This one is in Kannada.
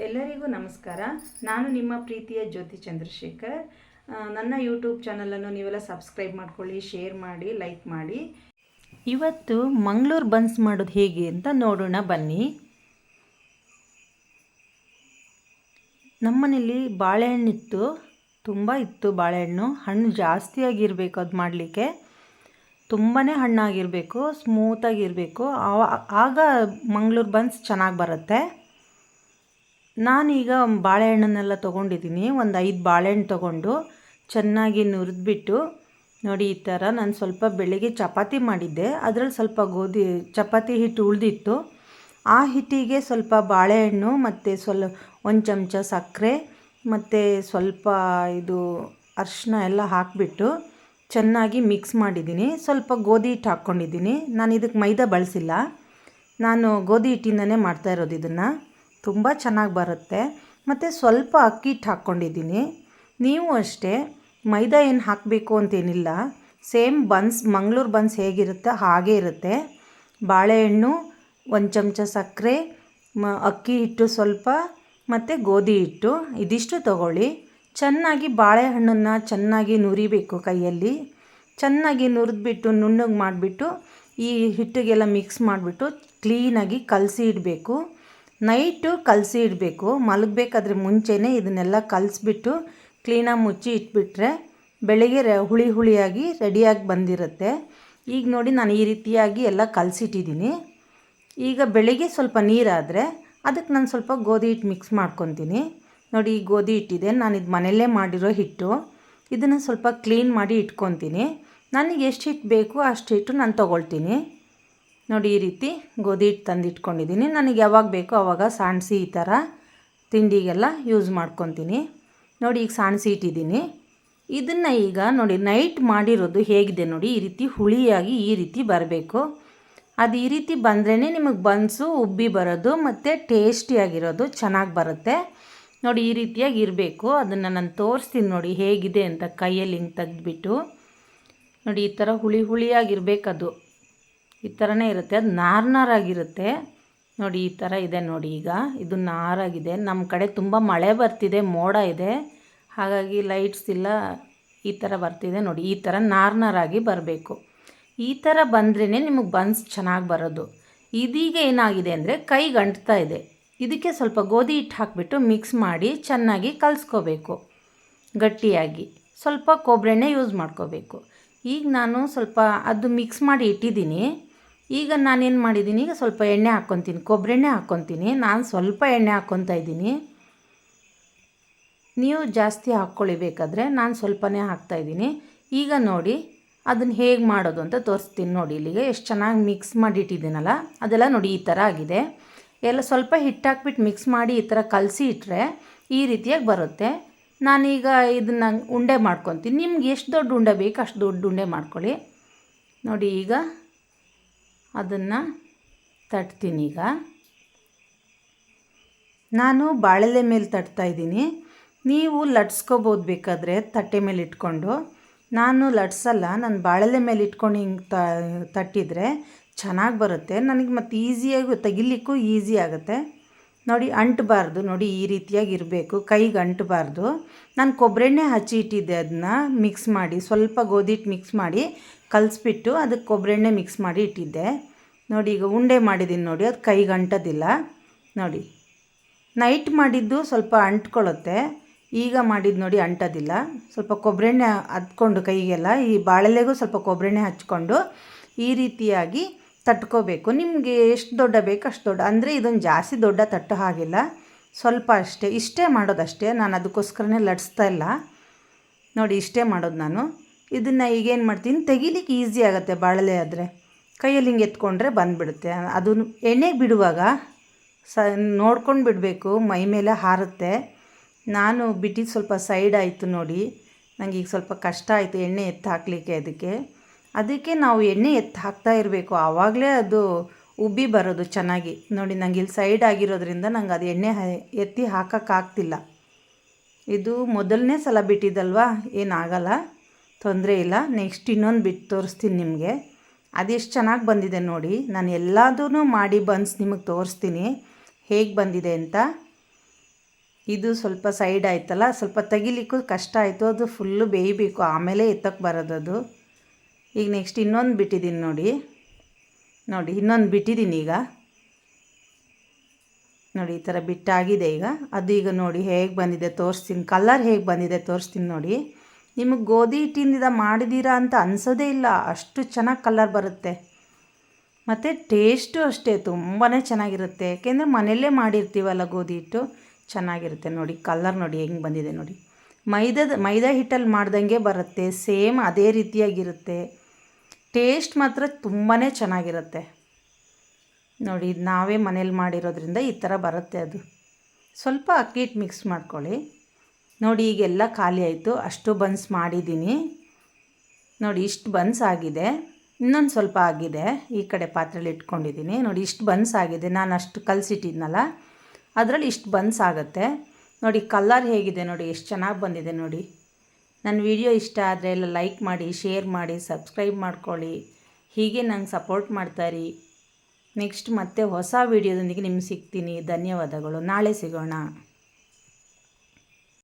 ಎಲ್ಲರಿಗೂ ನಮಸ್ಕಾರ. ನಾನು ನಿಮ್ಮ ಪ್ರೀತಿಯ ಜ್ಯೋತಿ ಚಂದ್ರಶೇಖರ್. ನನ್ನ ಯೂಟ್ಯೂಬ್ ಚಾನಲನ್ನು ನೀವೆಲ್ಲ ಸಬ್ಸ್ಕ್ರೈಬ್ ಮಾಡ್ಕೊಳ್ಳಿ, ಶೇರ್ ಮಾಡಿ, ಲೈಕ್ ಮಾಡಿ. ಇವತ್ತು ಮಂಗಳೂರು ಬನ್ಸ್ ಮಾಡೋದು ಹೇಗೆ ಅಂತ ನೋಡೋಣ ಬನ್ನಿ. ನಮ್ಮನೇಲಿ ಬಾಳೆಹಣ್ಣಿತ್ತು, ತುಂಬ ಇತ್ತು ಬಾಳೆಹಣ್ಣು. ಹಣ್ಣು ಜಾಸ್ತಿಯಾಗಿರಬೇಕು ಅದು ಮಾಡಲಿಕ್ಕೆ, ತುಂಬಾ ಹಣ್ಣಾಗಿರಬೇಕು, ಸ್ಮೂತಾಗಿರಬೇಕು, ಆಗ ಮಂಗಳೂರು ಬನ್ಸ್ ಚೆನ್ನಾಗಿ ಬರುತ್ತೆ. ನಾನೀಗ ಬಾಳೆಹಣ್ಣನ್ನೆಲ್ಲ ತೊಗೊಂಡಿದ್ದೀನಿ. ಒಂದು 5 ಬಾಳೆಹಣ್ಣು ತೊಗೊಂಡು ಚೆನ್ನಾಗಿ ನುರಿದ್ಬಿಟ್ಟು ನೋಡಿ, ಈ ಥರ ನಾನು ಸ್ವಲ್ಪ ಬೆಳಿಗ್ಗೆ ಚಪಾತಿ ಮಾಡಿದ್ದೆ, ಅದರಲ್ಲಿ ಸ್ವಲ್ಪ ಚಪಾತಿ ಹಿಟ್ಟು ಉಳಿದಿತ್ತು. ಆ ಹಿಟ್ಟಿಗೆ ಸ್ವಲ್ಪ ಬಾಳೆಹಣ್ಣು ಮತ್ತು ಒಂದು ಚಮಚ ಸಕ್ಕರೆ ಮತ್ತು ಸ್ವಲ್ಪ ಅರಿಶಿನ ಎಲ್ಲ ಹಾಕಿಬಿಟ್ಟು ಚೆನ್ನಾಗಿ ಮಿಕ್ಸ್ ಮಾಡಿದ್ದೀನಿ. ಸ್ವಲ್ಪ ಗೋಧಿ ಹಿಟ್ಟು ಹಾಕ್ಕೊಂಡಿದ್ದೀನಿ. ನಾನು ಇದಕ್ಕೆ ಮೈದಾ ಬಳಸಿಲ್ಲ, ನಾನು ಗೋಧಿ ಹಿಟ್ಟಿಂದನೇ ಮಾಡ್ತಾಯಿರೋದು. ಇದನ್ನು ತುಂಬ ಚೆನ್ನಾಗಿ ಬರುತ್ತೆ. ಮತ್ತು ಸ್ವಲ್ಪ ಅಕ್ಕಿ ಹಿಟ್ಟು ಹಾಕ್ಕೊಂಡಿದ್ದೀನಿ. ನೀವು ಅಷ್ಟೇ ಮೈದಾ ಏನು ಹಾಕಬೇಕು ಅಂತೇನಿಲ್ಲ, ಸೇಮ್ ಮಂಗಳೂರು ಬನ್ಸ್ ಹೇಗಿರುತ್ತೆ ಹಾಗೇ ಇರುತ್ತೆ. ಬಾಳೆಹಣ್ಣು, ಒಂದು ಚಮಚ ಸಕ್ಕರೆ, ಅಕ್ಕಿ ಹಿಟ್ಟು ಸ್ವಲ್ಪ ಮತ್ತು ಗೋಧಿ ಹಿಟ್ಟು, ಇದಿಷ್ಟು ತಗೊಳ್ಳಿ. ಚೆನ್ನಾಗಿ ಬಾಳೆಹಣ್ಣನ್ನು ಚೆನ್ನಾಗಿ ನುರಿಬೇಕು ಕೈಯಲ್ಲಿ. ಚೆನ್ನಾಗಿ ನುರಿದ್ಬಿಟ್ಟು ನುಣ್ಣಗೆ ಮಾಡಿಬಿಟ್ಟು ಈ ಹಿಟ್ಟಿಗೆಲ್ಲ ಮಿಕ್ಸ್ ಮಾಡಿಬಿಟ್ಟು ಕ್ಲೀನಾಗಿ ಕಲಸಿ ಇಡಬೇಕು. ನೈಟು ಕಲಸಿ ಇಡಬೇಕು. ಮಲಗಬೇಕಾದ್ರೆ ಮುಂಚೆನೇ ಇದನ್ನೆಲ್ಲ ಕಲಿಸ್ಬಿಟ್ಟು ಕ್ಲೀನಾಗಿ ಮುಚ್ಚಿ ಇಟ್ಬಿಟ್ರೆ ಬೆಳಗ್ಗೆ ಹುಳಿಯಾಗಿ ರೆಡಿಯಾಗಿ ಬಂದಿರುತ್ತೆ. ಈಗ ನೋಡಿ, ನಾನು ಈ ರೀತಿಯಾಗಿ ಎಲ್ಲ ಕಲಸಿಟ್ಟಿದ್ದೀನಿ. ಈಗ ಬೆಳಗ್ಗೆ ಸ್ವಲ್ಪ ನೀರಾದರೆ ಅದಕ್ಕೆ ನಾನು ಸ್ವಲ್ಪ ಗೋಧಿ ಹಿಟ್ಟು ಮಿಕ್ಸ್ ಮಾಡ್ಕೊತೀನಿ. ನೋಡಿ, ಈ ಗೋಧಿ ಹಿಟ್ಟಿದೆ, ನಾನು ಇದು ಮನೆಯಲ್ಲೇ ಮಾಡಿರೋ ಹಿಟ್ಟು. ಇದನ್ನು ಸ್ವಲ್ಪ ಕ್ಲೀನ್ ಮಾಡಿ ಇಟ್ಕೊತೀನಿ. ನನಗೆ ಎಷ್ಟು ಹಿಟ್ಟು ಬೇಕು ಅಷ್ಟು ಹಿಟ್ಟು ನಾನು ತೊಗೊಳ್ತೀನಿ. ನೋಡಿ, ಈ ರೀತಿ ಗೋಧಿ ಹಿಟ್ಟು ತಂದು ಇಟ್ಕೊಂಡಿದ್ದೀನಿ. ನನಗೆ ಯಾವಾಗ ಬೇಕೋ ಆವಾಗ ಸಾಣಿಸಿ ಈ ಥರ ತಿಂಡಿಗೆಲ್ಲ ಯೂಸ್ ಮಾಡ್ಕೊತೀನಿ. ನೋಡಿ, ಈಗ ಸಾಣಿಸಿ ಇಟ್ಟಿದ್ದೀನಿ. ಇದನ್ನು ಈಗ ನೋಡಿ, ನೈಟ್ ಮಾಡಿರೋದು ಹೇಗಿದೆ ನೋಡಿ, ಈ ರೀತಿ ಹುಳಿಯಾಗಿ ಈ ರೀತಿ ಬರಬೇಕು. ಅದು ಈ ರೀತಿ ಬಂದ್ರೇ ನಿಮಗೆ ಬನ್ಸು ಉಬ್ಬಿ ಬರೋದು ಮತ್ತು ಟೇಸ್ಟಿಯಾಗಿರೋದು ಚೆನ್ನಾಗಿ ಬರುತ್ತೆ. ನೋಡಿ, ಈ ರೀತಿಯಾಗಿ ಇರಬೇಕು. ಅದನ್ನು ನಾನು ತೋರಿಸ್ತೀನಿ ನೋಡಿ ಹೇಗಿದೆ ಅಂತ. ಕೈಯಲ್ಲಿ ಹಿಂಗೆ ತೆಗೆದ್ಬಿಟ್ಟು ನೋಡಿ, ಈ ಥರ ಹುಳಿಯಾಗಿರಬೇಕದು. ಈ ಥರನೇ ಇರುತ್ತೆ. ಅದು ನಾರಾಗಿರುತ್ತೆ ನೋಡಿ, ಈ ಥರ ಇದೆ ನೋಡಿ. ಈಗ ಇದು ನಾರಾಗಿದೆ. ನಮ್ಮ ಕಡೆ ತುಂಬ ಮಳೆ ಬರ್ತಿದೆ, ಮೋಡ ಇದೆ, ಹಾಗಾಗಿ ಲೈಟ್ಸ್ ಇಲ್ಲ, ಈ ಥರ ಬರ್ತಿದೆ ನೋಡಿ. ಈ ಥರ ನಾರಾಗಿ ಬರಬೇಕು. ಈ ಥರ ಬಂದ್ರೇ ನಿಮಗೆ ಬನ್ಸ್ ಚೆನ್ನಾಗಿ ಬರೋದು. ಇದೀಗ ಏನಾಗಿದೆ ಅಂದರೆ ಕೈಗೆ ಅಂಟ್ತಾ ಇದೆ. ಇದಕ್ಕೆ ಸ್ವಲ್ಪ ಗೋಧಿ ಹಿಟ್ಟು ಹಾಕಿಬಿಟ್ಟು ಮಿಕ್ಸ್ ಮಾಡಿ ಚೆನ್ನಾಗಿ ಕಲಿಸ್ಕೋಬೇಕು ಗಟ್ಟಿಯಾಗಿ. ಸ್ವಲ್ಪ ಕೊಬ್ಬರಿ ಎಣ್ಣೆ ಯೂಸ್ ಮಾಡ್ಕೋಬೇಕು. ಈಗ ನಾನು ಸ್ವಲ್ಪ ಅದು ಮಿಕ್ಸ್ ಮಾಡಿ ಇಟ್ಟಿದ್ದೀನಿ. ಈಗ ನಾನೇನು ಮಾಡಿದ್ದೀನಿ, ಈಗ ಸ್ವಲ್ಪ ಎಣ್ಣೆ ಹಾಕ್ಕೊತೀನಿ, ಕೊಬ್ಬರಿ ಎಣ್ಣೆ ಹಾಕ್ಕೊತೀನಿ. ನಾನು ಸ್ವಲ್ಪ ಎಣ್ಣೆ ಹಾಕ್ಕೊತಾ ಇದ್ದೀನಿ. ನೀವು ಜಾಸ್ತಿ ಹಾಕ್ಕೊಳ್ಳಿ ಬೇಕಾದರೆ, ನಾನು ಸ್ವಲ್ಪನೇ ಹಾಕ್ತಾಯಿದ್ದೀನಿ. ಈಗ ನೋಡಿ, ಅದನ್ನು ಹೇಗೆ ಮಾಡೋದು ಅಂತ ತೋರಿಸ್ತೀನಿ ನೋಡಿ. ಇಲ್ಲಿಗೆ ಎಷ್ಟು ಚೆನ್ನಾಗಿ ಮಿಕ್ಸ್ ಮಾಡಿ ಇಟ್ಟಿದ್ದೀನಲ್ಲ, ಅದೆಲ್ಲ ನೋಡಿ ಈ ಥರ ಆಗಿದೆ. ಎಲ್ಲ ಸ್ವಲ್ಪ ಹಿಟ್ಟು ಹಾಕ್ಬಿಟ್ಟು ಮಿಕ್ಸ್ ಮಾಡಿ ಈ ಥರ ಕಲಸಿ ಇಟ್ಟರೆ ಈ ರೀತಿಯಾಗಿ ಬರುತ್ತೆ. ನಾನೀಗ ಇದನ್ನು ಉಂಡೆ ಮಾಡ್ಕೊತೀನಿ. ನಿಮ್ಗೆ ಎಷ್ಟು ದೊಡ್ಡ ಉಂಡೆ ಬೇಕು ಅಷ್ಟು ದೊಡ್ಡ ಉಂಡೆ ಮಾಡ್ಕೊಳ್ಳಿ. ನೋಡಿ, ಈಗ ಅದನ್ನು ತಟ್ತೀನಿ. ಈಗ ನಾನು ಬಾಳೆಲೆ ಮೇಲೆ ತಟ್ತಾಯಿದ್ದೀನಿ. ನೀವು ಲಟ್ಸ್ಕೋಬೋದು ಬೇಕಾದರೆ ತಟ್ಟೆ ಮೇಲೆ ಇಟ್ಕೊಂಡು. ನಾನು ಲಟ್ಸಲ್ಲ, ನಾನು ಬಾಳೆಲೆ ಮೇಲೆ ಇಟ್ಕೊಂಡು ಹಿಂಗೆ ತಟ್ಟಿದರೆ ಚೆನ್ನಾಗಿ ಬರುತ್ತೆ ನನಗೆ. ಮತ್ತು ಈಸಿಯಾಗಿ ತೆಗಿಲಿಕ್ಕೂ ಈಸಿ ಆಗುತ್ತೆ. ನೋಡಿ, ಅಂಟಬಾರ್ದು ನೋಡಿ, ಈ ರೀತಿಯಾಗಿ ಇರಬೇಕು, ಕೈಗೆ ಅಂಟಬಾರ್ದು. ನಾನು ಕೊಬ್ಬರಿ ಎಣ್ಣೆ ಹಚ್ಚಿ ಇಟ್ಟಿದ್ದೆ, ಅದನ್ನ ಮಿಕ್ಸ್ ಮಾಡಿ ಸ್ವಲ್ಪ ಗೋಧಿ ಹಿಟ್ಟು ಮಿಕ್ಸ್ ಮಾಡಿ ಕಲಿಸ್ಬಿಟ್ಟು ಅದಕ್ಕೆ ಕೊಬ್ಬರಿ ಎಣ್ಣೆ ಮಿಕ್ಸ್ ಮಾಡಿ ಇಟ್ಟಿದ್ದೆ ನೋಡಿ. ಈಗ ಉಂಡೆ ಮಾಡಿದ್ದೀನಿ ನೋಡಿ, ಅದು ಕೈಗೆ ಅಂಟೋದಿಲ್ಲ ನೋಡಿ. ನೈಟ್ ಮಾಡಿದ್ದು ಸ್ವಲ್ಪ ಅಂಟ್ಕೊಳ್ಳುತ್ತೆ, ಈಗ ಮಾಡಿದ್ದು ನೋಡಿ ಅಂಟೋದಿಲ್ಲ. ಸ್ವಲ್ಪ ಕೊಬ್ಬರಿ ಎಣ್ಣೆ ಹಚ್ಕೊಂಡು ಕೈಗೆಲ್ಲ, ಈ ಬಾಳೆಲೆಗೂ ಸ್ವಲ್ಪ ಕೊಬ್ಬರಿ ಎಣ್ಣೆ ಹಚ್ಕೊಂಡು ಈ ರೀತಿಯಾಗಿ ತಟ್ಕೋಬೇಕು. ನಿಮಗೆ ಎಷ್ಟು ದೊಡ್ಡ ಬೇಕು ಅಷ್ಟು ದೊಡ್ಡ, ಅಂದರೆ ಇದೊಂದು ಜಾಸ್ತಿ ದೊಡ್ಡ ತಟ್ಟು ಹಾಗಿಲ್ಲ, ಸ್ವಲ್ಪ ಅಷ್ಟೇ, ಇಷ್ಟೇ ಮಾಡೋದಷ್ಟೇ. ನಾನು ಅದಕ್ಕೋಸ್ಕರನೇ ಲಟ್ಸ್ತಾ ಇಲ್ಲ ನೋಡಿ, ಇಷ್ಟೇ ಮಾಡೋದು ನಾನು. ಇದನ್ನು ಈಗೇನು ಮಾಡ್ತೀನಿ, ತೆಗಿಲಿಕ್ಕೆ ಈಸಿ ಆಗುತ್ತೆ. ಬಾಳೆಲೆ ಆದರೆ ಕೈಯಲ್ಲಿ ಹಿಂಗೆ ಎತ್ಕೊಂಡ್ರೆ ಬಂದುಬಿಡುತ್ತೆ. ಅದು ಎಣ್ಣೆಗೆ ಬಿಡುವಾಗ ನೋಡ್ಕೊಂಡು ಬಿಡಬೇಕು, ಮೈ ಮೇಲೆ ಹಾರುತ್ತೆ. ನಾನು ಬಿಟ್ಟಿದ್ದು ಸ್ವಲ್ಪ ಸೈಡ್ ಆಯಿತು ನೋಡಿ, ನನಗೆ ಈಗ ಸ್ವಲ್ಪ ಕಷ್ಟ ಆಯಿತು ಎಣ್ಣೆ ಎತ್ತು ಹಾಕಲಿಕ್ಕೆ. ಅದಕ್ಕೆ ನಾವು ಎಣ್ಣೆ ಎತ್ತು ಹಾಕ್ತಾ ಇರಬೇಕು, ಆವಾಗಲೇ ಅದು ಉಬ್ಬಿ ಬರೋದು ಚೆನ್ನಾಗಿ. ನೋಡಿ, ನಂಗೆ ಇಲ್ಲಿ ಸೈಡ್ ಆಗಿರೋದ್ರಿಂದ ನಂಗೆ ಅದು ಎಣ್ಣೆ ಎತ್ತಿ ಹಾಕೋಕ್ಕಾಗ್ತಿಲ್ಲ. ಇದು ಮೊದಲನೇ ಸಲ ಬಿಟ್ಟಿದ್ದಲ್ವ, ಏನಾಗಲ್ಲ, ತೊಂದರೆ ಇಲ್ಲ. ನೆಕ್ಸ್ಟ್ ಇನ್ನೊಂದು ಬಿಟ್ಟು ತೋರಿಸ್ತೀನಿ ನಿಮಗೆ. ಅದೆಷ್ಟು ಚೆನ್ನಾಗಿ ಬಂದಿದೆ ನೋಡಿ. ನಾನು ಎಲ್ಲದೂ ಮಾಡಿ ಬನ್ಸ್ ನಿಮಗೆ ತೋರಿಸ್ತೀನಿ ಹೇಗೆ ಬಂದಿದೆ ಅಂತ. ಇದು ಸ್ವಲ್ಪ ಸೈಡ್ ಆಯ್ತಲ್ಲ, ಸ್ವಲ್ಪ ತೆಗಿಲಿಕ್ಕೂ ಕಷ್ಟ ಆಯಿತು. ಅದು ಫುಲ್ಲು ಬೇಯಬೇಕು, ಆಮೇಲೆ ಎತ್ತಕ್ಕೆ ಬರೋದದು. ಈಗ ನೆಕ್ಸ್ಟ್ ಇನ್ನೊಂದು ಬಿಟ್ಟಿದ್ದೀನಿ ನೋಡಿ. ಇನ್ನೊಂದು ಬಿಟ್ಟಿದ್ದೀನಿ ಈಗ ನೋಡಿ. ಈ ಥರ ಬಿಟ್ಟಾಗಿದೆ ಈಗ. ಅದು ಈಗ ನೋಡಿ ಹೇಗೆ ಬಂದಿದೆ ತೋರಿಸ್ತೀನಿ. ಕಲರ್ ಹೇಗೆ ಬಂದಿದೆ ತೋರಿಸ್ತೀನಿ ನೋಡಿ. ನಿಮಗೆ ಗೋಧಿ ಹಿಟ್ಟಿಂದ ಮಾಡಿದ್ದೀರಾ ಅಂತ ಅನಿಸೋದೇ ಇಲ್ಲ, ಅಷ್ಟು ಚೆನ್ನಾಗಿ ಕಲರ್ ಬರುತ್ತೆ. ಮತ್ತು ಟೇಸ್ಟು ಅಷ್ಟೇ ತುಂಬಾ ಚೆನ್ನಾಗಿರುತ್ತೆ. ಯಾಕೆಂದರೆ ಮನೆಯಲ್ಲೇ ಮಾಡಿರ್ತೀವಲ್ಲ ಗೋಧಿ ಹಿಟ್ಟು, ಚೆನ್ನಾಗಿರುತ್ತೆ. ನೋಡಿ ಕಲರ್ ನೋಡಿ ಹೆಂಗೆ ಬಂದಿದೆ ನೋಡಿ. ಮೈದಾ ಹಿಟ್ಟಲ್ಲಿ ಮಾಡ್ದಂಗೆ ಬರುತ್ತೆ, ಸೇಮ್ ಅದೇ ರೀತಿಯಾಗಿರುತ್ತೆ. ಟೇಸ್ಟ್ ಮಾತ್ರ ತುಂಬಾ ಚೆನ್ನಾಗಿರುತ್ತೆ ನೋಡಿ. ಇದು ನಾವೇ ಮನೇಲಿ ಮಾಡಿರೋದ್ರಿಂದ ಈ ಥರ ಬರುತ್ತೆ. ಅದು ಸ್ವಲ್ಪ ಅಕ್ಕಿ ಹಿಟ್ಟು ಮಿಕ್ಸ್ ಮಾಡ್ಕೊಳ್ಳಿ ನೋಡಿ. ಈಗೆಲ್ಲ ಖಾಲಿ ಆಯಿತು, ಅಷ್ಟು ಬನ್ಸ್ ಮಾಡಿದ್ದೀನಿ ನೋಡಿ. ಇಷ್ಟು ಬನ್ಸ್ ಆಗಿದೆ, ಇನ್ನೊಂದು ಸ್ವಲ್ಪ ಆಗಿದೆ. ಈ ಕಡೆ ಪಾತ್ರೆಯಲ್ಲಿ ಇಟ್ಕೊಂಡಿದ್ದೀನಿ ನೋಡಿ. ಇಷ್ಟು ಬನ್ಸ್ ಆಗಿದೆ, ನಾನು ಅಷ್ಟು ಕಲಸಿಟ್ಟಿದ್ನಲ್ಲ ಅದರಲ್ಲಿ ಇಷ್ಟು ಬನ್ಸ್ ಆಗುತ್ತೆ ನೋಡಿ. ಕಲರ್ ಹೇಗಿದೆ ನೋಡಿ, ಎಷ್ಟು ಚೆನ್ನಾಗಿ ಬಂದಿದೆ ನೋಡಿ. ನನ್ನ ವಿಡಿಯೋ ಇಷ್ಟ ಆದರೆ ಎಲ್ಲ ಲೈಕ್ ಮಾಡಿ, ಶೇರ್ ಮಾಡಿ, ಸಬ್ಸ್ಕ್ರೈಬ್ ಮಾಡ್ಕೊಳ್ಳಿ. ಹೀಗೆ ನಂಗೆ ಸಪೋರ್ಟ್ ಮಾಡ್ತಾಯಿರಿ. ನೆಕ್ಸ್ಟ್ ಮತ್ತೆ ಹೊಸ ವಿಡಿಯೋದೊಂದಿಗೆ ನಿಮ್ಗೆ ಸಿಗ್ತೀನಿ. ಧನ್ಯವಾದಗಳು. ನಾಳೆ ಸಿಗೋಣ.